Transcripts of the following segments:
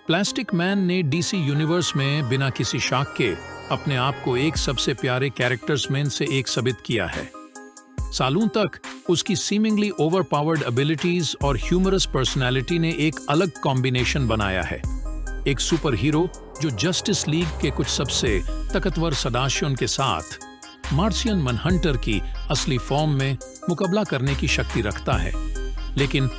Plastic man ने DC universe में बिना किसी शाख के अपने आप को एक सबसे प्यारे कैरेक्टर्स में से एक साबित किया है। सालों तक उसकी सीमिंगली ओवरपावर्ड एबिलिटीज और ह्यूमरस पर्सनैलिटी ने एक अलग कॉम्बिनेशन बनाया है। एक सुपर हीरो जो जस्टिस लीग के कुछ सबसे ताकतवर सदस्यों के साथ मार्सियन मनहंटर की असली फॉर्म में मुकाबला करने की शक्ति रखता है, लेकिन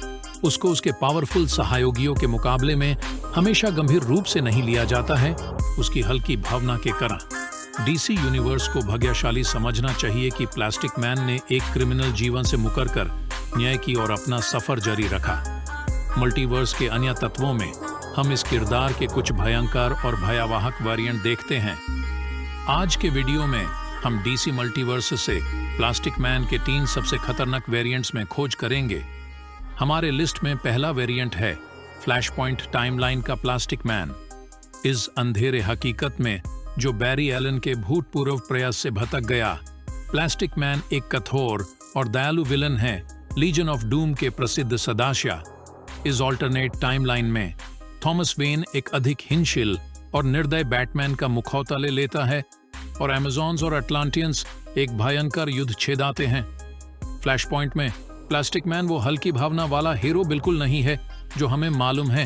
उसको उसके पावरफुल सहयोगियों के मुकाबले में हमेशा गंभीर रूप से नहीं लिया जाता है। उसकी हल्की भावना के कारण डीसी यूनिवर्स को भाग्यशाली समझना चाहिए कि प्लास्टिक मैन ने एक क्रिमिनल जीवन से मुकरकर न्याय की ओर अपना सफर जारी रखा। मल्टीवर्स के अन्य तत्वों में हम इस किरदार के कुछ भयंकर और भयावह वेरिएंट देखते हैं। आज के वीडियो में हम डीसी मल्टीवर्स से प्लास्टिक मैन के 3 सबसे खतरनाक वेरिएंट्स में खोज करेंगे। हमारे लिस्ट में पहला वेरिएंट है फ्लैश पॉइंट टाइमलाइन का प्लास्टिक मैन। इस अंधेरे हकीकत में जो बैरी एलन के भूतपूर्व प्रयास से भटक गया, प्लास्टिक मैन एक कठोर और दयालु विलन है, लीजन ऑफ डूम के प्रसिद्ध सदस्य। इस ऑल्टरनेट टाइमलाइन में थॉमस वेन एक अधिक हिंसशील और निर्दय बैटमैन का मुखौटा ले लेता है और अमेज़न्स और अटलांटियंस एक भयंकर युद्ध छेड़ाते हैं। फ्लैश पॉइंट में प्लास्टिक मैन वो हल्की भावना वाला हीरो बिल्कुल नहीं है जो हमें मालूम है।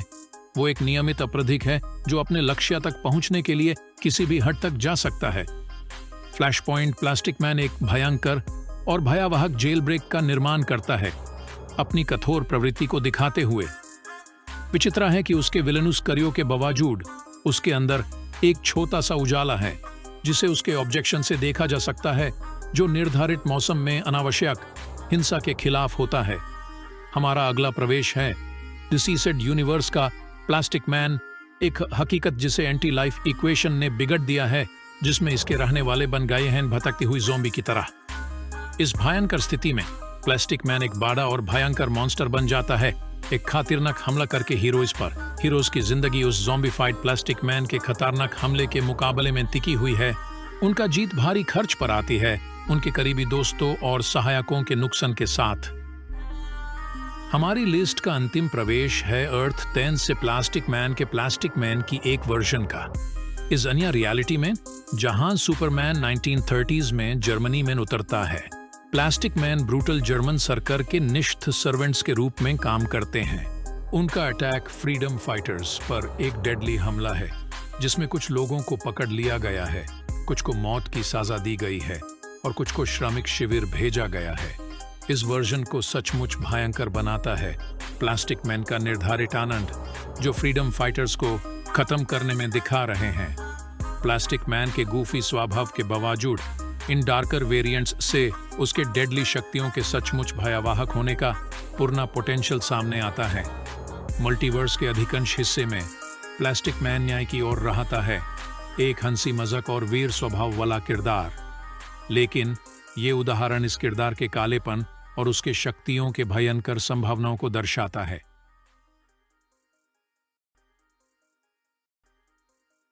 वो एक नियमित अपराधी है जो अपने लक्ष्य तक पहुंचने के लिए किसी भी हद तक जा सकता है। फ्लैश पॉइंट प्लास्टिक मैन एक भयंकर और भयावह जेल ब्रेक का निर्माण करता है, अपनी कठोर प्रवृत्ति को दिखाते हुए। विचित्र है कि उसके विलनुस कार्यों के बावजूद उसके अंदर एक छोटा सा उजाला है जिसे उसके ऑब्जेक्शन से देखा जा सकता है, जो निर्धारित मौसम में अनावश्यक हिंसा के खिलाफ होता है। हमारा अगला प्रवेश है डिसीसेड यूनिवर्स का प्लास्टिक मैन, एक हकीकत जिसे एंटी लाइफ इक्वेशन ने बिगड़ दिया है, जिसमें इसके रहने वाले बन गए हैं भटकती हुई ज़ॉम्बी की तरह। इस भयंकर स्थिति में प्लास्टिक मैन एक बड़ा और भयंकर मॉन्स्टर बन जाता है, एक खतरनाक हमला करके हीरोज पर। हीरोज की जिंदगी उस ज़ॉम्बीफाइड प्लास्टिक मैन के खतरनाक हमले के मुकाबले में टिकी हुई है। उनका जीत भारी खर्च पर आती है, उनके करीबी दोस्तों और सहायकों के नुकसान के साथ। हमारी लिस्ट का अंतिम प्रवेश है अर्थ 10 से प्लास्टिक मैन की एक वर्जन का। इस अन्य रियलिटी में जहां सुपरमैन 1930s में जर्मनी में उतरता है, प्लास्टिक मैन ब्रूटल जर्मन सरकार के निष्ठ सर्वेंट्स के रूप में काम करते हैं। उनका अटैक फ्रीडम फाइटर्स पर एक डेडली हमला है जिसमें कुछ लोगों को पकड़ लिया गया है, कुछ को मौत की सजा दी गई है और कुछ को श्रमिक शिविर भेजा गया है। इस वर्जन को सचमुच भयंकर बनाता है प्लास्टिक मैन का निर्धारित आनंद, जो फ्रीडम फाइटर्स को खत्म करने में दिखा रहे हैं। प्लास्टिक मैन के गूफी स्वभाव के बावजूद इन डार्कर वेरिएंट्स से उसके डेडली शक्तियों के सचमुच भयावह होने का पूर्ण पोटेंशियल सामने आता है। मल्टीवर्स के अधिकांश हिस्से में प्लास्टिक मैन न्याय की ओर रहता है, एक हंसी मजाक और वीर स्वभाव वाला किरदार। लेकिन ये उदाहरण इस किरदार के कालेपन और उसके शक्तियों के भयंकर संभावनाओं को दर्शाता है।